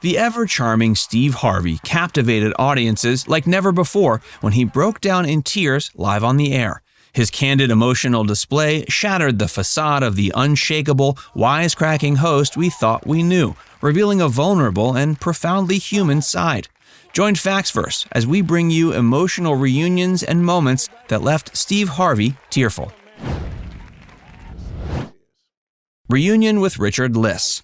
The ever-charming Steve Harvey captivated audiences like never before when he broke down in tears live on the air. His candid emotional display shattered the facade of the unshakable, wisecracking host we thought we knew, revealing a vulnerable and profoundly human side. Join Factsverse as we bring you emotional reunions and moments that left Steve Harvey tearful. Reunion with Richard Liss.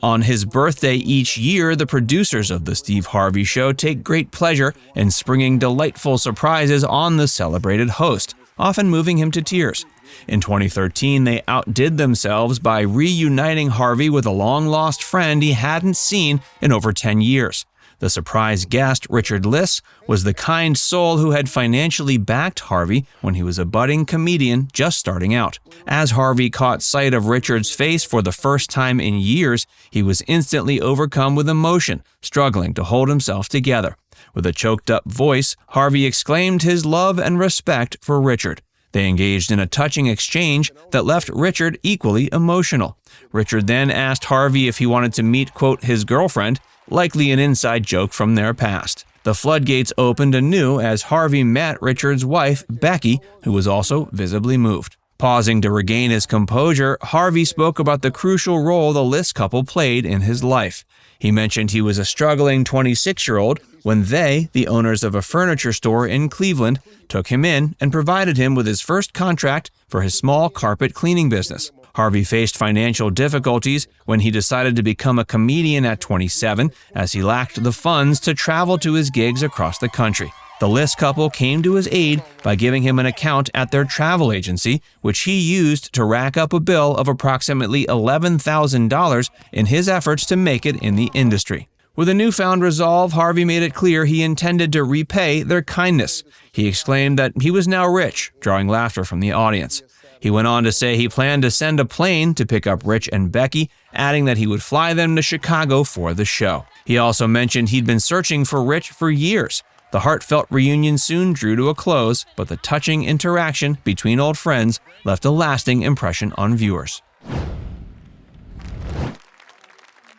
On his birthday each year, the producers of The Steve Harvey Show take great pleasure in springing delightful surprises on the celebrated host, often moving him to tears. In 2013, they outdid themselves by reuniting Harvey with a long-lost friend he hadn't seen in over 10 years. The surprise guest, Richard Liss, was the kind soul who had financially backed Harvey when he was a budding comedian just starting out. As Harvey caught sight of Richard's face for the first time in years, he was instantly overcome with emotion, struggling to hold himself together. With a choked-up voice, Harvey exclaimed his love and respect for Richard. They engaged in a touching exchange that left Richard equally emotional. Richard then asked Harvey if he wanted to meet, quote, his girlfriend, likely an inside joke from their past. The floodgates opened anew as Harvey met Richard's wife, Becky, who was also visibly moved. Pausing to regain his composure, Harvey spoke about the crucial role the Liss couple played in his life. He mentioned he was a struggling 26-year-old when they, the owners of a furniture store in Cleveland, took him in and provided him with his first contract for his small carpet cleaning business. Harvey faced financial difficulties when he decided to become a comedian at 27, as he lacked the funds to travel to his gigs across the country. The Liss couple came to his aid by giving him an account at their travel agency, which he used to rack up a bill of approximately $11,000 in his efforts to make it in the industry. With a newfound resolve, Harvey made it clear he intended to repay their kindness. He exclaimed that he was now rich, drawing laughter from the audience. He went on to say he planned to send a plane to pick up Rich and Becky, adding that he would fly them to Chicago for the show. He also mentioned he'd been searching for Rich for years. The heartfelt reunion soon drew to a close, but the touching interaction between old friends left a lasting impression on viewers.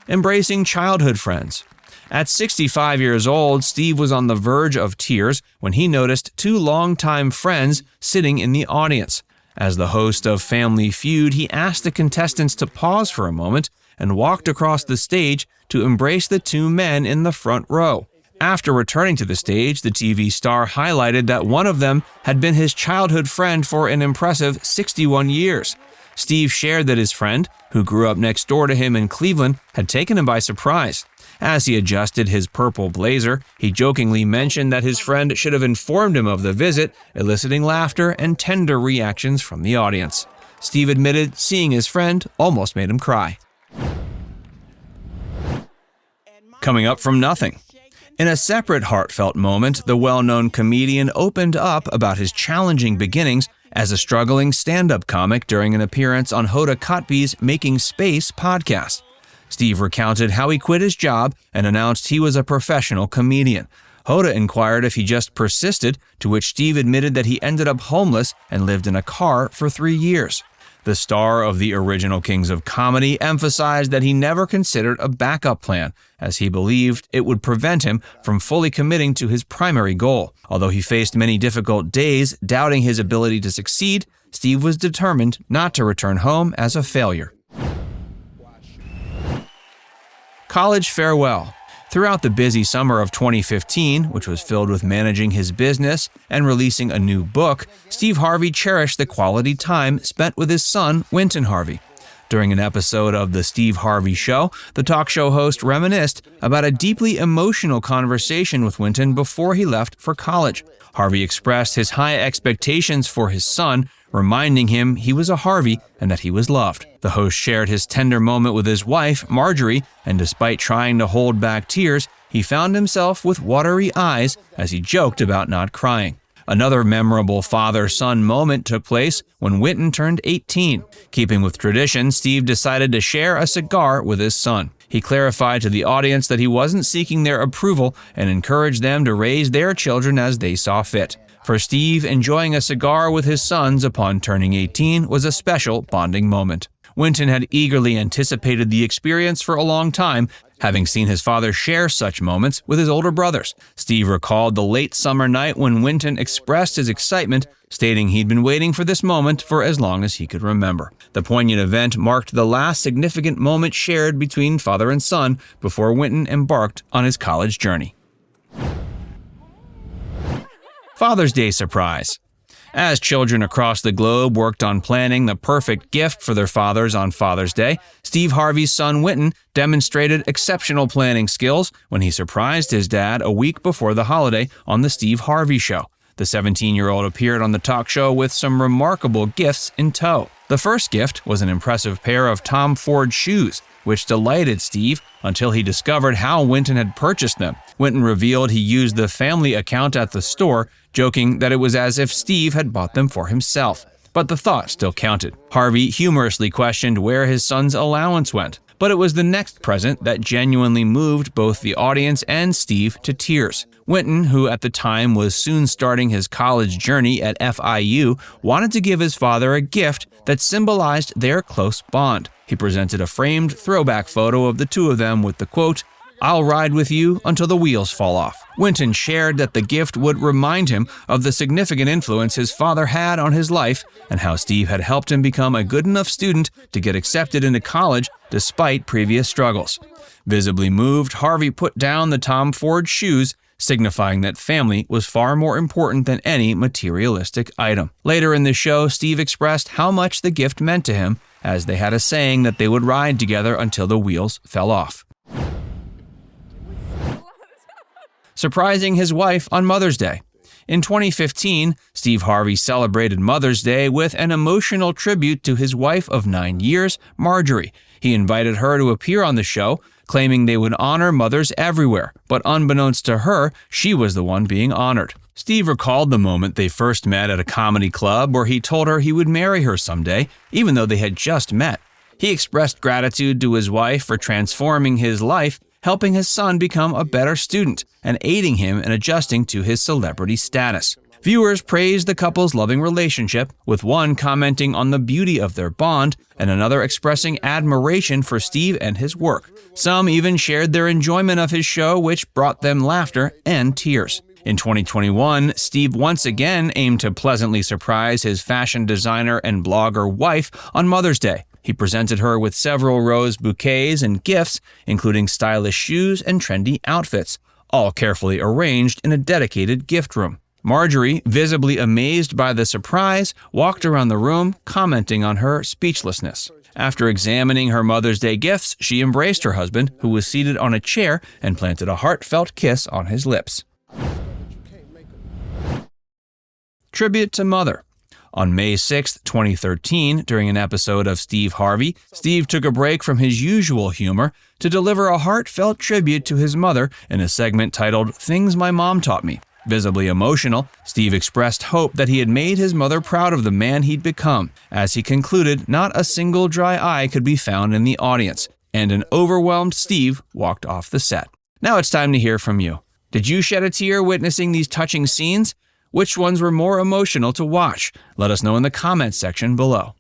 Embracing childhood friends. At 65 years old, Steve was on the verge of tears when he noticed two longtime friends sitting in the audience. As the host of Family Feud, he asked the contestants to pause for a moment and walked across the stage to embrace the two men in the front row. After returning to the stage, the TV star highlighted that one of them had been his childhood friend for an impressive 61 years. Steve shared that his friend, who grew up next door to him in Cleveland, had taken him by surprise. As he adjusted his purple blazer, he jokingly mentioned that his friend should have informed him of the visit, eliciting laughter and tender reactions from the audience. Steve admitted seeing his friend almost made him cry. Coming up from nothing. In a separate heartfelt moment, the well-known comedian opened up about his challenging beginnings as a struggling stand-up comic during an appearance on Hoda Kotb's Making Space podcast. Steve recounted how he quit his job and announced he was a professional comedian. Hoda inquired if he just persisted, to which Steve admitted that he ended up homeless and lived in a car for 3 years. The star of the original Kings of Comedy emphasized that he never considered a backup plan, as he believed it would prevent him from fully committing to his primary goal. Although he faced many difficult days, doubting his ability to succeed, Steve was determined not to return home as a failure. College farewell. Throughout the busy summer of 2015, which was filled with managing his business and releasing a new book, Steve Harvey cherished the quality time spent with his son, Wynton Harvey. During an episode of The Steve Harvey Show, the talk show host reminisced about a deeply emotional conversation with Wynton before he left for college. Harvey expressed his high expectations for his son, reminding him he was a Harvey and that he was loved. The host shared his tender moment with his wife, Marjorie, and despite trying to hold back tears, he found himself with watery eyes as he joked about not crying. Another memorable father-son moment took place when Wynton turned 18. Keeping with tradition, Steve decided to share a cigar with his son. He clarified to the audience that he wasn't seeking their approval and encouraged them to raise their children as they saw fit. For Steve, enjoying a cigar with his sons upon turning 18 was a special bonding moment. Wynton had eagerly anticipated the experience for a long time, having seen his father share such moments with his older brothers. Steve recalled the late summer night when Wynton expressed his excitement, stating he'd been waiting for this moment for as long as he could remember. The poignant event marked the last significant moment shared between father and son before Wynton embarked on his college journey. Father's Day surprise. As children across the globe worked on planning the perfect gift for their fathers on Father's Day, Steve Harvey's son Wynton demonstrated exceptional planning skills when he surprised his dad a week before the holiday on The Steve Harvey Show. The 17-year-old appeared on the talk show with some remarkable gifts in tow. The first gift was an impressive pair of Tom Ford shoes, which delighted Steve until he discovered how Wynton had purchased them. Wynton revealed he used the family account at the store, joking that it was as if Steve had bought them for himself. But the thought still counted. Harvey humorously questioned where his son's allowance went. But it was the next present that genuinely moved both the audience and Steve to tears. Wynton, who at the time was soon starting his college journey at FIU, wanted to give his father a gift that symbolized their close bond. He presented a framed throwback photo of the two of them with the quote, "I'll ride with you until the wheels fall off." Wynton shared that the gift would remind him of the significant influence his father had on his life and how Steve had helped him become a good enough student to get accepted into college despite previous struggles. Visibly moved, Harvey put down the Tom Ford shoes, signifying that family was far more important than any materialistic item. Later in the show, Steve expressed how much the gift meant to him, as they had a saying that they would ride together until the wheels fell off. Surprising his wife on Mother's Day. In 2015, Steve Harvey celebrated Mother's Day with an emotional tribute to his wife of 9 years, Marjorie. He invited her to appear on the show, claiming they would honor mothers everywhere, but unbeknownst to her, she was the one being honored. Steve recalled the moment they first met at a comedy club where he told her he would marry her someday, even though they had just met. He expressed gratitude to his wife for transforming his life, helping his son become a better student, and aiding him in adjusting to his celebrity status. Viewers praised the couple's loving relationship, with one commenting on the beauty of their bond and another expressing admiration for Steve and his work. Some even shared their enjoyment of his show, which brought them laughter and tears. In 2021, Steve once again aimed to pleasantly surprise his fashion designer and blogger wife on Mother's Day. He presented her with several rose bouquets and gifts, including stylish shoes and trendy outfits, all carefully arranged in a dedicated gift room. Marjorie, visibly amazed by the surprise, walked around the room, commenting on her speechlessness. After examining her Mother's Day gifts, she embraced her husband, who was seated on a chair, and planted a heartfelt kiss on his lips. Tribute to Mother. On May 6, 2013, during an episode of Steve Harvey, Steve took a break from his usual humor to deliver a heartfelt tribute to his mother in a segment titled "Things My Mom Taught Me." Visibly emotional, Steve expressed hope that he had made his mother proud of the man he'd become. As he concluded, not a single dry eye could be found in the audience, and an overwhelmed Steve walked off the set. Now it's time to hear from you. Did you shed a tear witnessing these touching scenes? Which ones were more emotional to watch? Let us know in the comments section below.